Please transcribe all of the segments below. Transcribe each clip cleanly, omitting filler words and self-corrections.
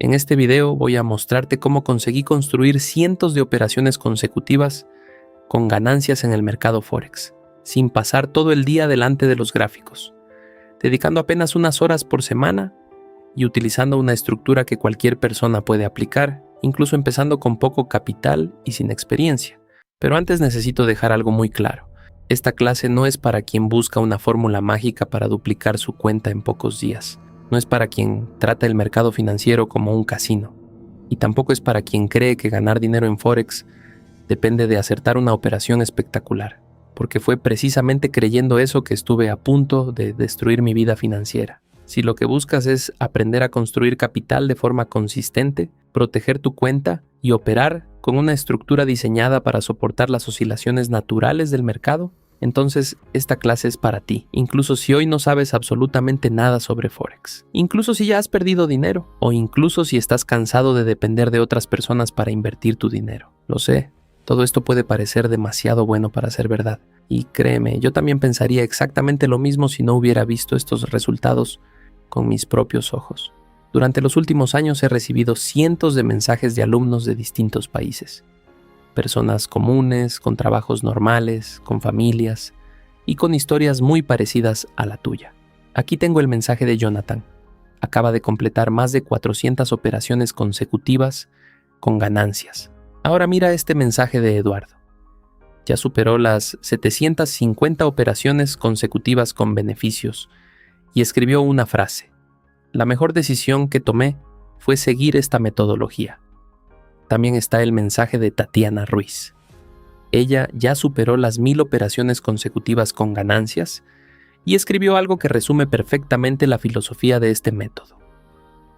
En este video voy a mostrarte cómo conseguí construir cientos de operaciones consecutivas con ganancias en el mercado Forex, sin pasar todo el día delante de los gráficos, dedicando apenas unas horas por semana y utilizando una estructura que cualquier persona puede aplicar, incluso empezando con poco capital y sin experiencia. Pero antes necesito dejar algo muy claro. Esta clase no es para quien busca una fórmula mágica para duplicar su cuenta en pocos días. No es para quien trata el mercado financiero como un casino. Y tampoco es para quien cree que ganar dinero en Forex depende de acertar una operación espectacular. Porque fue precisamente creyendo eso que estuve a punto de destruir mi vida financiera. Si lo que buscas es aprender a construir capital de forma consistente, proteger tu cuenta y operar con una estructura diseñada para soportar las oscilaciones naturales del mercado, entonces esta clase es para ti, incluso si hoy no sabes absolutamente nada sobre Forex, incluso si ya has perdido dinero, o incluso si estás cansado de depender de otras personas para invertir tu dinero. Lo sé, todo esto puede parecer demasiado bueno para ser verdad, y créeme, yo también pensaría exactamente lo mismo si no hubiera visto estos resultados con mis propios ojos. Durante los últimos años he recibido cientos de mensajes de alumnos de distintos países. Personas comunes, con trabajos normales, con familias y con historias muy parecidas a la tuya. Aquí tengo el mensaje de Jonathan. Acaba de completar más de 400 operaciones consecutivas con ganancias. Ahora mira este mensaje de Eduardo. Ya superó las 750 operaciones consecutivas con beneficios y escribió una frase. La mejor decisión que tomé fue seguir esta metodología. También está el mensaje de Tatiana Ruiz. Ella ya superó las 1000 operaciones consecutivas con ganancias y escribió algo que resume perfectamente la filosofía de este método.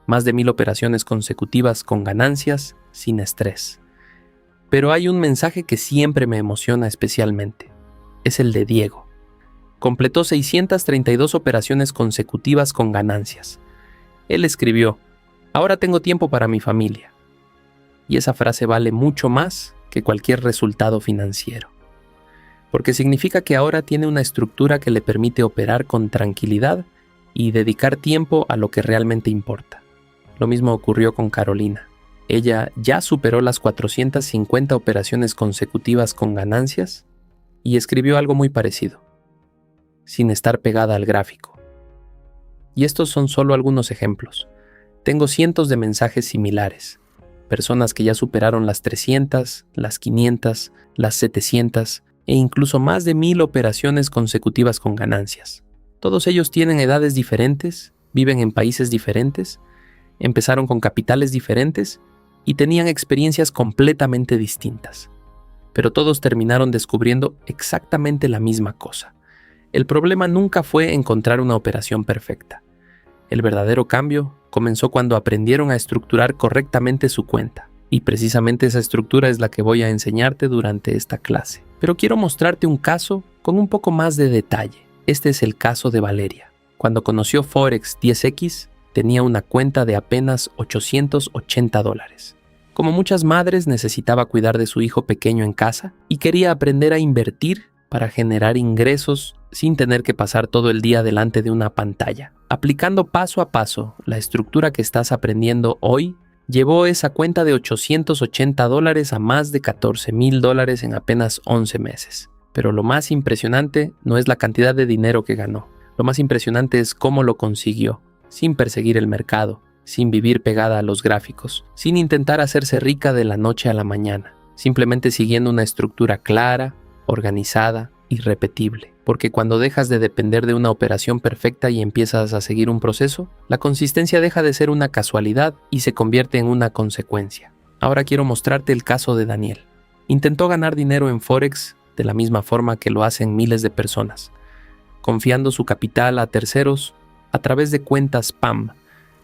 Más de 1000 operaciones consecutivas con ganancias sin estrés. Pero hay un mensaje que siempre me emociona especialmente. Es el de Diego. Completó 632 operaciones consecutivas con ganancias. Él escribió, ahora tengo tiempo para mi familia. Y esa frase vale mucho más que cualquier resultado financiero. Porque significa que ahora tiene una estructura que le permite operar con tranquilidad y dedicar tiempo a lo que realmente importa. Lo mismo ocurrió con Carolina. Ella ya superó las 450 operaciones consecutivas con ganancias y escribió algo muy parecido, sin estar pegada al gráfico. Y estos son solo algunos ejemplos. Tengo cientos de mensajes similares. Personas que ya superaron las 300, las 500, las 700 e incluso más de 1000 operaciones consecutivas con ganancias. Todos ellos tienen edades diferentes, viven en países diferentes, empezaron con capitales diferentes y tenían experiencias completamente distintas. Pero todos terminaron descubriendo exactamente la misma cosa. El problema nunca fue encontrar una operación perfecta. El verdadero cambio comenzó cuando aprendieron a estructurar correctamente su cuenta. Y precisamente esa estructura es la que voy a enseñarte durante esta clase. Pero quiero mostrarte un caso con un poco más de detalle. Este es el caso de Valeria. Cuando conoció Forex 10X, tenía una cuenta de apenas $880. Como muchas madres, necesitaba cuidar de su hijo pequeño en casa y quería aprender a invertir para generar ingresos sin tener que pasar todo el día delante de una pantalla. Aplicando paso a paso la estructura que estás aprendiendo hoy, llevó esa cuenta de $880 a más de $14,000 en apenas 11 meses. Pero lo más impresionante no es la cantidad de dinero que ganó. Lo más impresionante es cómo lo consiguió, sin perseguir el mercado, sin vivir pegada a los gráficos, sin intentar hacerse rica de la noche a la mañana, simplemente siguiendo una estructura clara, organizada y repetible. Porque cuando dejas de depender de una operación perfecta y empiezas a seguir un proceso, la consistencia deja de ser una casualidad y se convierte en una consecuencia. Ahora quiero mostrarte el caso de Daniel. Intentó ganar dinero en Forex de la misma forma que lo hacen miles de personas, confiando su capital a terceros a través de cuentas PAM,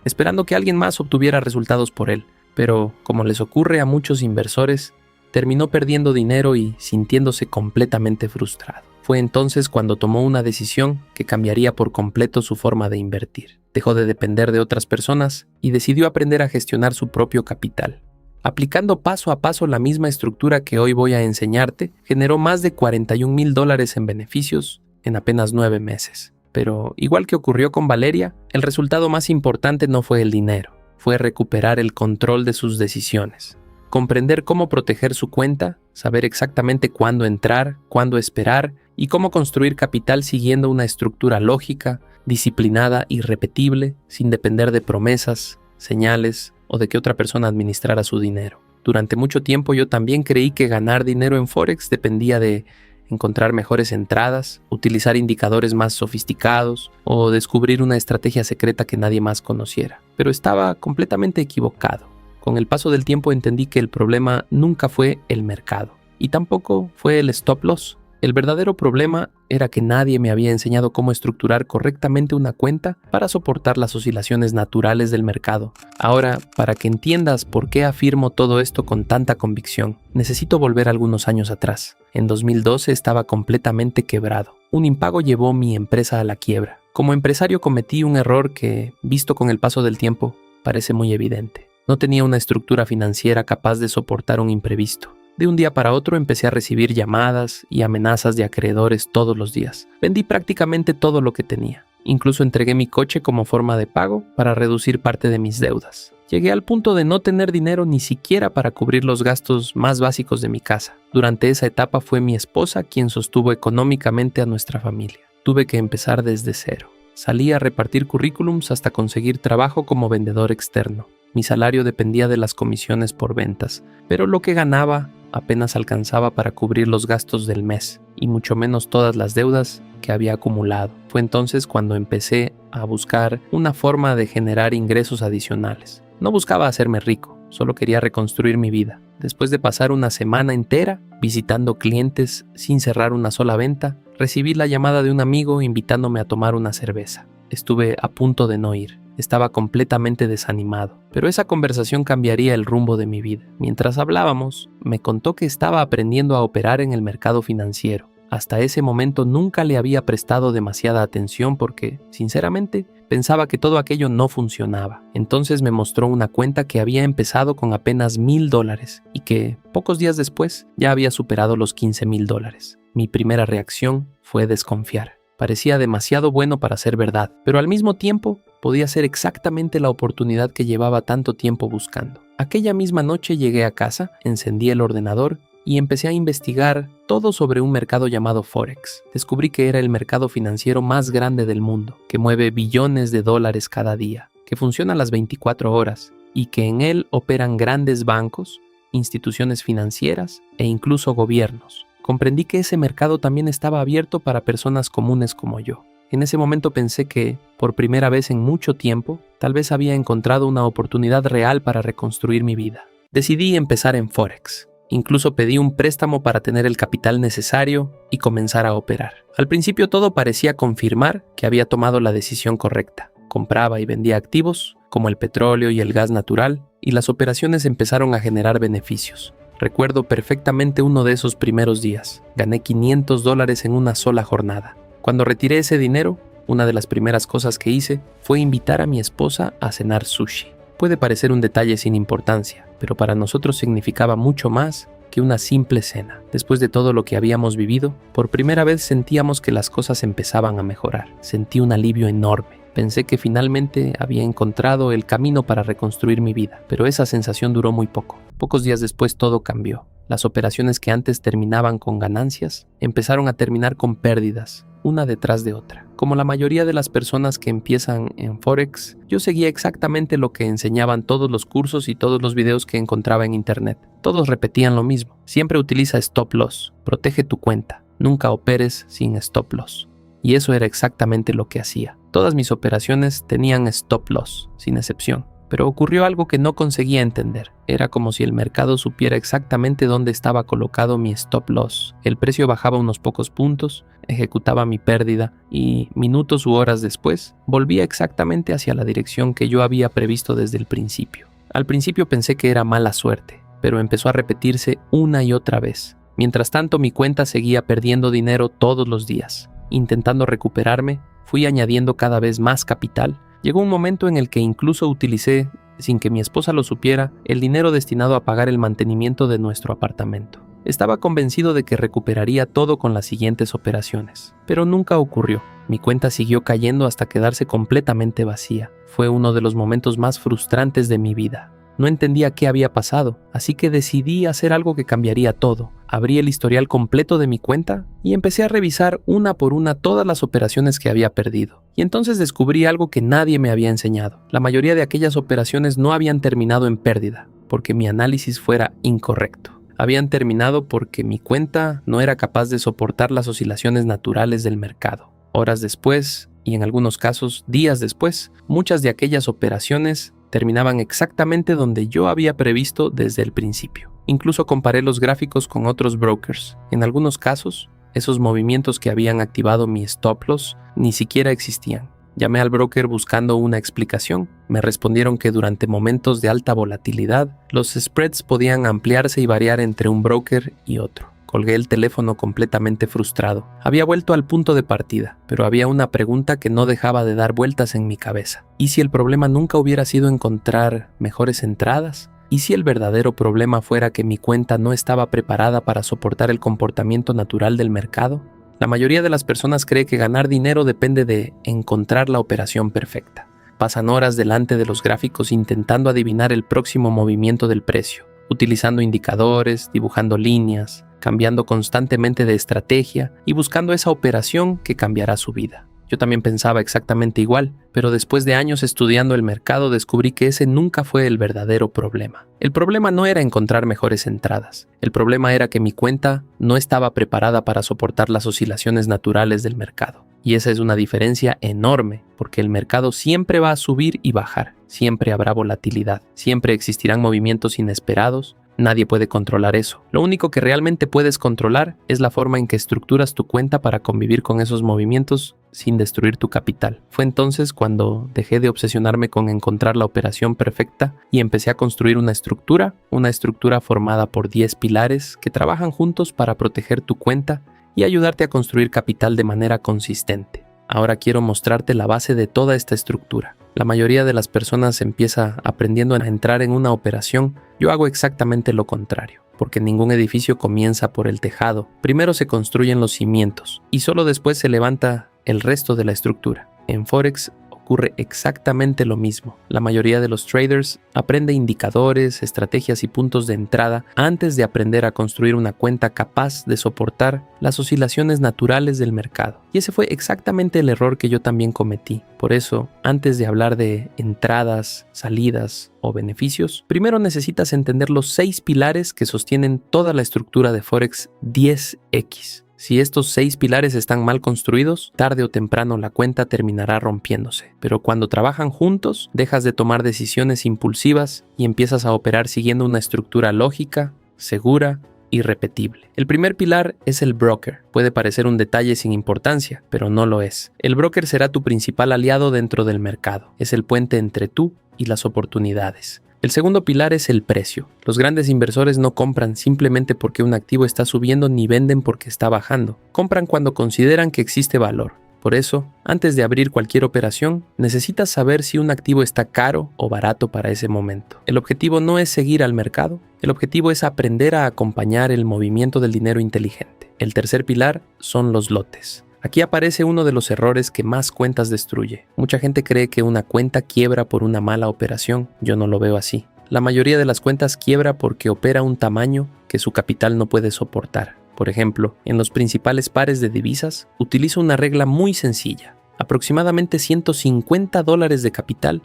esperando que alguien más obtuviera resultados por él. Pero, como les ocurre a muchos inversores, terminó perdiendo dinero y sintiéndose completamente frustrado. Fue entonces cuando tomó una decisión que cambiaría por completo su forma de invertir. Dejó de depender de otras personas y decidió aprender a gestionar su propio capital. Aplicando paso a paso la misma estructura que hoy voy a enseñarte, generó más de $41,000 en beneficios en apenas 9 meses. Pero, igual que ocurrió con Valeria, el resultado más importante no fue el dinero, fue recuperar el control de sus decisiones. Comprender cómo proteger su cuenta, saber exactamente cuándo entrar, cuándo esperar y cómo construir capital siguiendo una estructura lógica, disciplinada y repetible, sin depender de promesas, señales o de que otra persona administrara su dinero. Durante mucho tiempo yo también creí que ganar dinero en Forex dependía de encontrar mejores entradas, utilizar indicadores más sofisticados o descubrir una estrategia secreta que nadie más conociera. Pero estaba completamente equivocado. Con el paso del tiempo entendí que el problema nunca fue el mercado y tampoco fue el stop loss. El verdadero problema era que nadie me había enseñado cómo estructurar correctamente una cuenta para soportar las oscilaciones naturales del mercado. Ahora, para que entiendas por qué afirmo todo esto con tanta convicción, necesito volver algunos años atrás. En 2012 estaba completamente quebrado. Un impago llevó mi empresa a la quiebra. Como empresario cometí un error que, visto con el paso del tiempo, parece muy evidente. No tenía una estructura financiera capaz de soportar un imprevisto. De un día para otro empecé a recibir llamadas y amenazas de acreedores todos los días. Vendí prácticamente todo lo que tenía. Incluso entregué mi coche como forma de pago para reducir parte de mis deudas. Llegué al punto de no tener dinero ni siquiera para cubrir los gastos más básicos de mi casa. Durante esa etapa fue mi esposa quien sostuvo económicamente a nuestra familia. Tuve que empezar desde cero. Salí a repartir currículums hasta conseguir trabajo como vendedor externo. Mi salario dependía de las comisiones por ventas, pero lo que ganaba apenas alcanzaba para cubrir los gastos del mes, y mucho menos todas las deudas que había acumulado. Fue entonces cuando empecé a buscar una forma de generar ingresos adicionales. No buscaba hacerme rico, solo quería reconstruir mi vida. Después de pasar una semana entera visitando clientes sin cerrar una sola venta, recibí la llamada de un amigo invitándome a tomar una cerveza. Estuve a punto de no ir. Estaba completamente desanimado, pero esa conversación cambiaría el rumbo de mi vida. Mientras hablábamos, me contó que estaba aprendiendo a operar en el mercado financiero. Hasta ese momento nunca le había prestado demasiada atención porque, sinceramente, pensaba que todo aquello no funcionaba. Entonces me mostró una cuenta que había empezado con apenas $1,000 y que, pocos días después, ya había superado los $15,000. Mi primera reacción fue desconfiar. Parecía demasiado bueno para ser verdad, pero al mismo tiempo podía ser exactamente la oportunidad que llevaba tanto tiempo buscando. Aquella misma noche llegué a casa, encendí el ordenador y empecé a investigar todo sobre un mercado llamado Forex. Descubrí que era el mercado financiero más grande del mundo, que mueve billones de dólares cada día, que funciona a las 24 horas y que en él operan grandes bancos, instituciones financieras e incluso gobiernos. Comprendí que ese mercado también estaba abierto para personas comunes como yo. En ese momento pensé que, por primera vez en mucho tiempo, tal vez había encontrado una oportunidad real para reconstruir mi vida. Decidí empezar en Forex. Incluso pedí un préstamo para tener el capital necesario y comenzar a operar. Al principio todo parecía confirmar que había tomado la decisión correcta. Compraba y vendía activos, como el petróleo y el gas natural, y las operaciones empezaron a generar beneficios. Recuerdo perfectamente uno de esos primeros días. Gané $500 en una sola jornada. Cuando retiré ese dinero, una de las primeras cosas que hice fue invitar a mi esposa a cenar sushi. Puede parecer un detalle sin importancia, pero para nosotros significaba mucho más que una simple cena. Después de todo lo que habíamos vivido, por primera vez sentíamos que las cosas empezaban a mejorar. Sentí un alivio enorme. Pensé que finalmente había encontrado el camino para reconstruir mi vida, pero esa sensación duró muy poco. Pocos días después todo cambió. Las operaciones que antes terminaban con ganancias empezaron a terminar con pérdidas, una detrás de otra. Como la mayoría de las personas que empiezan en Forex, yo seguía exactamente lo que enseñaban todos los cursos y todos los videos que encontraba en internet. Todos repetían lo mismo. Siempre utiliza stop loss. Protege tu cuenta. Nunca operes sin stop loss. Y eso era exactamente lo que hacía. Todas mis operaciones tenían stop loss, sin excepción. Pero ocurrió algo que no conseguía entender. Era como si el mercado supiera exactamente dónde estaba colocado mi stop loss. El precio bajaba unos pocos puntos, ejecutaba mi pérdida y, minutos u horas después, volvía exactamente hacia la dirección que yo había previsto desde el principio. Al principio pensé que era mala suerte, pero empezó a repetirse una y otra vez. Mientras tanto, mi cuenta seguía perdiendo dinero todos los días. Intentando recuperarme, fui añadiendo cada vez más capital. Llegó un momento en el que incluso utilicé, sin que mi esposa lo supiera, el dinero destinado a pagar el mantenimiento de nuestro apartamento. Estaba convencido de que recuperaría todo con las siguientes operaciones, pero nunca ocurrió. Mi cuenta siguió cayendo hasta quedarse completamente vacía. Fue uno de los momentos más frustrantes de mi vida. No entendía qué había pasado, así que decidí hacer algo que cambiaría todo. Abrí el historial completo de mi cuenta y empecé a revisar una por una todas las operaciones que había perdido. Y entonces descubrí algo que nadie me había enseñado. La mayoría de aquellas operaciones no habían terminado en pérdida, porque mi análisis fuera incorrecto. Habían terminado porque mi cuenta no era capaz de soportar las oscilaciones naturales del mercado. Horas después, y en algunos casos días después, muchas de aquellas operaciones terminaban exactamente donde yo había previsto desde el principio. Incluso comparé los gráficos con otros brokers. En algunos casos, esos movimientos que habían activado mi stop loss ni siquiera existían. Llamé al broker buscando una explicación. Me respondieron que durante momentos de alta volatilidad, los spreads podían ampliarse y variar entre un broker y otro. Colgué el teléfono completamente frustrado. Había vuelto al punto de partida, pero había una pregunta que no dejaba de dar vueltas en mi cabeza. ¿Y si el problema nunca hubiera sido encontrar mejores entradas? ¿Y si el verdadero problema fuera que mi cuenta no estaba preparada para soportar el comportamiento natural del mercado? La mayoría de las personas cree que ganar dinero depende de encontrar la operación perfecta. Pasan horas delante de los gráficos intentando adivinar el próximo movimiento del precio, utilizando indicadores, dibujando líneas, cambiando constantemente de estrategia y buscando esa operación que cambiará su vida. Yo también pensaba exactamente igual, pero después de años estudiando el mercado descubrí que ese nunca fue el verdadero problema. El problema no era encontrar mejores entradas. El problema era que mi cuenta no estaba preparada para soportar las oscilaciones naturales del mercado. Y esa es una diferencia enorme, porque el mercado siempre va a subir y bajar. Siempre habrá volatilidad. Siempre existirán movimientos inesperados. Nadie puede controlar eso. Lo único que realmente puedes controlar es la forma en que estructuras tu cuenta para convivir con esos movimientos sin destruir tu capital. Fue entonces cuando dejé de obsesionarme con encontrar la operación perfecta y empecé a construir una estructura formada por 10 pilares que trabajan juntos para proteger tu cuenta y ayudarte a construir capital de manera consistente. Ahora quiero mostrarte la base de toda esta estructura. La mayoría de las personas empieza aprendiendo a entrar en una operación. Yo hago exactamente lo contrario, porque ningún edificio comienza por el tejado. Primero se construyen los cimientos y solo después se levanta el resto de la estructura. En Forex ocurre exactamente lo mismo. La mayoría de los traders aprende indicadores, estrategias y puntos de entrada antes de aprender a construir una cuenta capaz de soportar las oscilaciones naturales del mercado. Y ese fue exactamente el error que yo también cometí. Por eso, antes de hablar de entradas, salidas o beneficios, primero necesitas entender los 6 pilares que sostienen toda la estructura de Forex 10X. Si estos 6 pilares están mal construidos, tarde o temprano la cuenta terminará rompiéndose. Pero cuando trabajan juntos, dejas de tomar decisiones impulsivas y empiezas a operar siguiendo una estructura lógica, segura y repetible. El primer pilar es el broker. Puede parecer un detalle sin importancia, pero no lo es. El broker será tu principal aliado dentro del mercado. Es el puente entre tú y las oportunidades. El segundo pilar es el precio. Los grandes inversores no compran simplemente porque un activo está subiendo ni venden porque está bajando. Compran cuando consideran que existe valor. Por eso, antes de abrir cualquier operación, necesitas saber si un activo está caro o barato para ese momento. El objetivo no es seguir al mercado, el objetivo es aprender a acompañar el movimiento del dinero inteligente. El tercer pilar son los lotes. Aquí aparece uno de los errores que más cuentas destruye. Mucha gente cree que una cuenta quiebra por una mala operación. Yo no lo veo así. La mayoría de las cuentas quiebra porque opera un tamaño que su capital no puede soportar. Por ejemplo, en los principales pares de divisas, utilizo una regla muy sencilla. Aproximadamente $150 de capital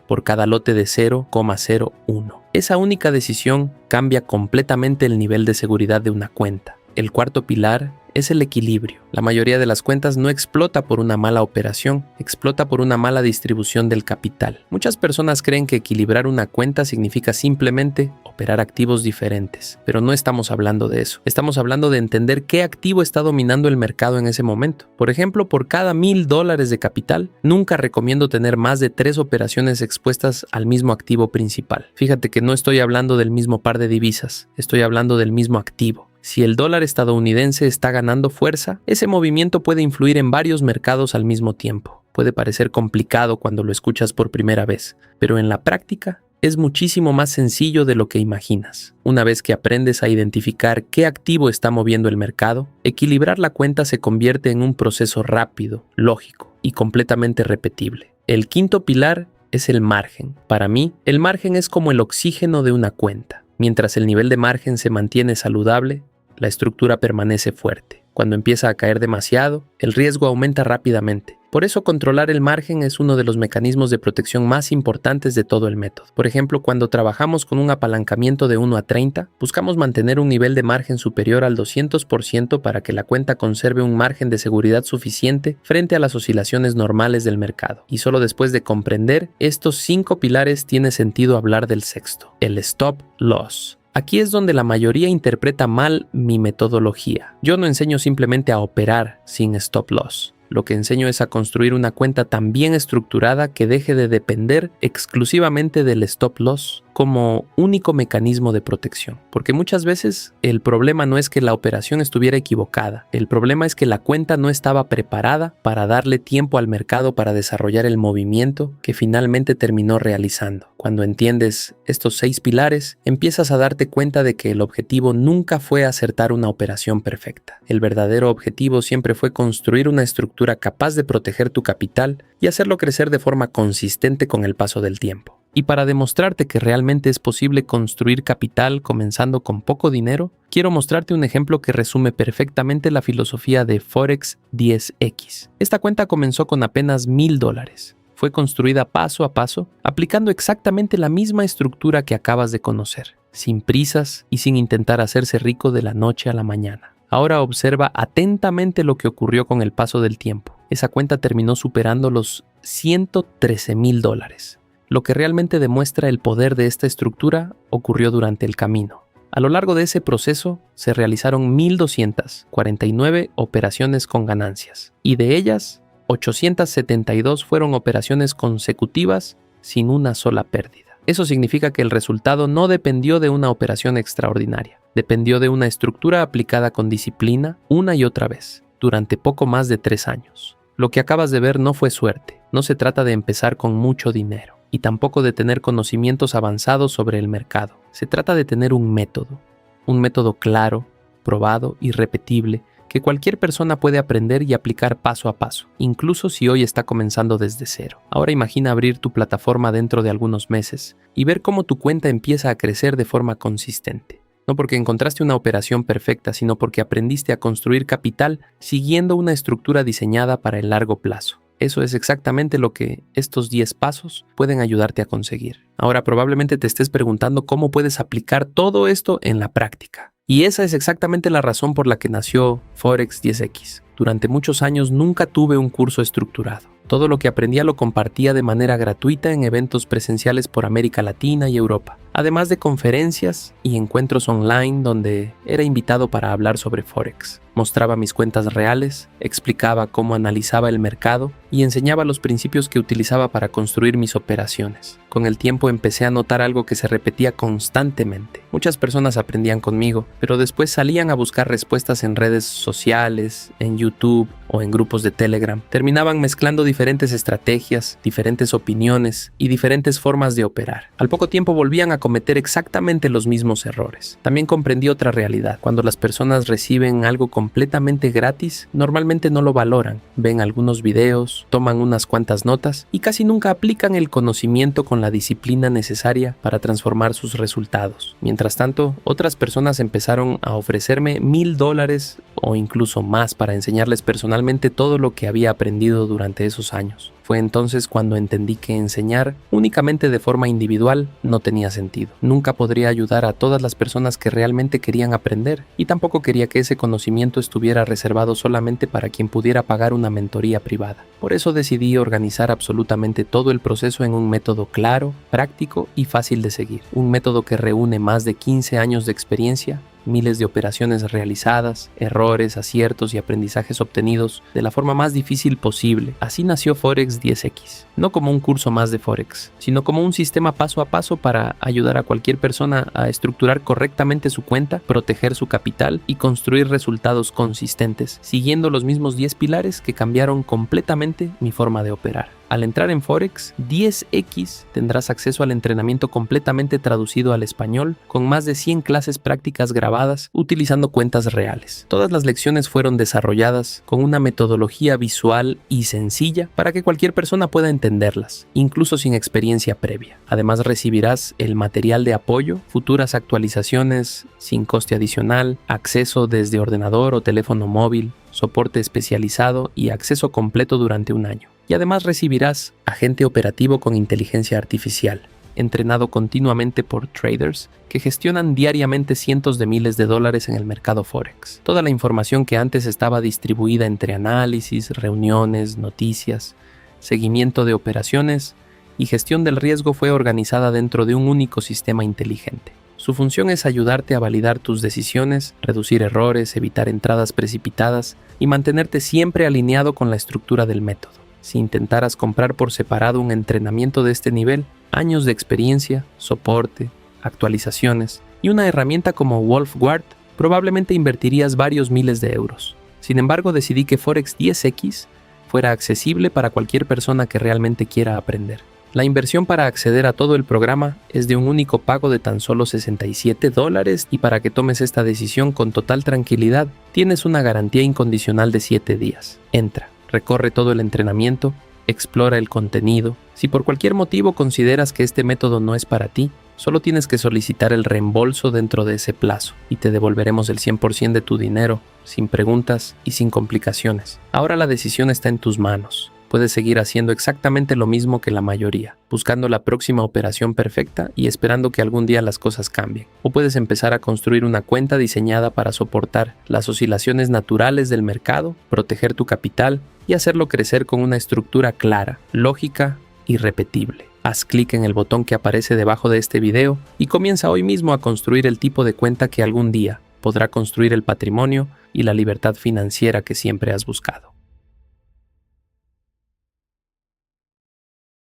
por cada lote de 0,01. Esa única decisión cambia completamente el nivel de seguridad de una cuenta. El cuarto pilar es el equilibrio. La mayoría de las cuentas no explota por una mala operación, explota por una mala distribución del capital. Muchas personas creen que equilibrar una cuenta significa simplemente operar activos diferentes, pero no estamos hablando de eso. Estamos hablando de entender qué activo está dominando el mercado en ese momento. Por ejemplo, por cada $1,000 de capital, nunca recomiendo tener más de 3 operaciones expuestas al mismo activo principal. Fíjate que no estoy hablando del mismo par de divisas, estoy hablando del mismo activo. Si el dólar estadounidense está ganando fuerza, ese movimiento puede influir en varios mercados al mismo tiempo. Puede parecer complicado cuando lo escuchas por primera vez, pero en la práctica Es muchísimo más sencillo de lo que imaginas. Una vez que aprendes a identificar qué activo está moviendo el mercado, equilibrar la cuenta se convierte en un proceso rápido, lógico y completamente repetible. El quinto pilar es el margen. Para mí, el margen es como el oxígeno de una cuenta. Mientras el nivel de margen se mantiene saludable, la estructura permanece fuerte. Cuando empieza a caer demasiado, el riesgo aumenta rápidamente. Por eso controlar el margen es uno de los mecanismos de protección más importantes de todo el método. Por ejemplo, cuando trabajamos con un apalancamiento de 1 a 30, buscamos mantener un nivel de margen superior al 200% para que la cuenta conserve un margen de seguridad suficiente frente a las oscilaciones normales del mercado. Y solo después de comprender estos 5 pilares tiene sentido hablar del sexto, el stop loss. Aquí es donde la mayoría interpreta mal mi metodología. Yo no enseño simplemente a operar sin stop loss. Lo que enseño es a construir una cuenta tan bien estructurada que deje de depender exclusivamente del stop loss como único mecanismo de protección. Porque muchas veces el problema no es que la operación estuviera equivocada. El problema es que la cuenta no estaba preparada para darle tiempo al mercado para desarrollar el movimiento que finalmente terminó realizando. Cuando entiendes estos 6 pilares, empiezas a darte cuenta de que el objetivo nunca fue acertar una operación perfecta. El verdadero objetivo siempre fue construir una estructura capaz de proteger tu capital y hacerlo crecer de forma consistente con el paso del tiempo. Y para demostrarte que realmente es posible construir capital comenzando con poco dinero, quiero mostrarte un ejemplo que resume perfectamente la filosofía de Forex 10X. Esta cuenta comenzó con apenas $1,000. Fue construida paso a paso, aplicando exactamente la misma estructura que acabas de conocer, sin prisas y sin intentar hacerse rico de la noche a la mañana. Ahora observa atentamente lo que ocurrió con el paso del tiempo. Esa cuenta terminó superando los $113,000. Lo que realmente demuestra el poder de esta estructura ocurrió durante el camino. A lo largo de ese proceso se realizaron 1,249 operaciones con ganancias, y de ellas, 872 fueron operaciones consecutivas sin una sola pérdida. Eso significa que el resultado no dependió de una operación extraordinaria, dependió de una estructura aplicada con disciplina una y otra vez, durante poco más de 3 años. Lo que acabas de ver no fue suerte, no se trata de empezar con mucho dinero, y tampoco de tener conocimientos avanzados sobre el mercado. Se trata de tener un método claro, probado y repetible, que cualquier persona puede aprender y aplicar paso a paso, incluso si hoy está comenzando desde cero. Ahora imagina abrir tu plataforma dentro de algunos meses y ver cómo tu cuenta empieza a crecer de forma consistente. No porque encontraste una operación perfecta, sino porque aprendiste a construir capital siguiendo una estructura diseñada para el largo plazo. Eso es exactamente lo que estos 10 pasos pueden ayudarte a conseguir. Ahora probablemente te estés preguntando cómo puedes aplicar todo esto en la práctica. Y esa es exactamente la razón por la que nació Forex 10X. Durante muchos años nunca tuve un curso estructurado. Todo lo que aprendía lo compartía de manera gratuita en eventos presenciales por América Latina y Europa, además de conferencias y encuentros online donde era invitado para hablar sobre Forex. Mostraba mis cuentas reales, explicaba cómo analizaba el mercado y enseñaba los principios que utilizaba para construir mis operaciones. Con el tiempo empecé a notar algo que se repetía constantemente. Muchas personas aprendían conmigo, pero después salían a buscar respuestas en redes sociales, en YouTube o en grupos de Telegram. Terminaban mezclando diferentes estrategias, diferentes opiniones y diferentes formas de operar. Al poco tiempo volvían a cometer exactamente los mismos errores. También comprendí otra realidad. Cuando las personas reciben algo completamente gratis, normalmente no lo valoran. Ven algunos videos, toman unas cuantas notas y casi nunca aplican el conocimiento con la disciplina necesaria para transformar sus resultados. Mientras tanto, otras personas empezaron a ofrecerme $1,000 o incluso más para enseñarles personalmente todo lo que había aprendido durante esos años. Fue entonces cuando entendí que enseñar únicamente de forma individual no tenía sentido. Nunca podría ayudar a todas las personas que realmente querían aprender, y tampoco quería que ese conocimiento estuviera reservado solamente para quien pudiera pagar una mentoría privada. Por eso decidí organizar absolutamente todo el proceso en un método claro, práctico y fácil de seguir. Un método que reúne más de 15 años de experiencia, miles de operaciones realizadas, errores, aciertos y aprendizajes obtenidos de la forma más difícil posible. Así nació Forex 10X, no como un curso más de Forex, sino como un sistema paso a paso para ayudar a cualquier persona a estructurar correctamente su cuenta, proteger su capital y construir resultados consistentes, siguiendo los mismos 10 pilares que cambiaron completamente mi forma de operar. Al entrar en Forex 10X tendrás acceso al entrenamiento completamente traducido al español con más de 100 clases prácticas grabadas utilizando cuentas reales. Todas las lecciones fueron desarrolladas con una metodología visual y sencilla para que cualquier persona pueda entenderlas, incluso sin experiencia previa. Además recibirás el material de apoyo, futuras actualizaciones sin coste adicional, acceso desde ordenador o teléfono móvil, soporte especializado y acceso completo durante un año. Y además recibirás agente operativo con inteligencia artificial, entrenado continuamente por traders que gestionan diariamente cientos de miles de dólares en el mercado Forex. Toda la información que antes estaba distribuida entre análisis, reuniones, noticias, seguimiento de operaciones y gestión del riesgo fue organizada dentro de un único sistema inteligente. Su función es ayudarte a validar tus decisiones, reducir errores, evitar entradas precipitadas y mantenerte siempre alineado con la estructura del método. Si intentaras comprar por separado un entrenamiento de este nivel, años de experiencia, soporte, actualizaciones y una herramienta como WolfGuard, probablemente invertirías varios miles de euros. Sin embargo, decidí que Forex 10X fuera accesible para cualquier persona que realmente quiera aprender. La inversión para acceder a todo el programa es de un único pago de tan solo $67 y para que tomes esta decisión con total tranquilidad, tienes una garantía incondicional de 7 días. Entra. Recorre todo el entrenamiento, explora el contenido. Si por cualquier motivo consideras que este método no es para ti, solo tienes que solicitar el reembolso dentro de ese plazo y te devolveremos el 100% de tu dinero, sin preguntas y sin complicaciones. Ahora la decisión está en tus manos. Puedes seguir haciendo exactamente lo mismo que la mayoría, buscando la próxima operación perfecta y esperando que algún día las cosas cambien. O puedes empezar a construir una cuenta diseñada para soportar las oscilaciones naturales del mercado, proteger tu capital y hacerlo crecer con una estructura clara, lógica y repetible. Haz clic en el botón que aparece debajo de este video y comienza hoy mismo a construir el tipo de cuenta que algún día podrá construir el patrimonio y la libertad financiera que siempre has buscado.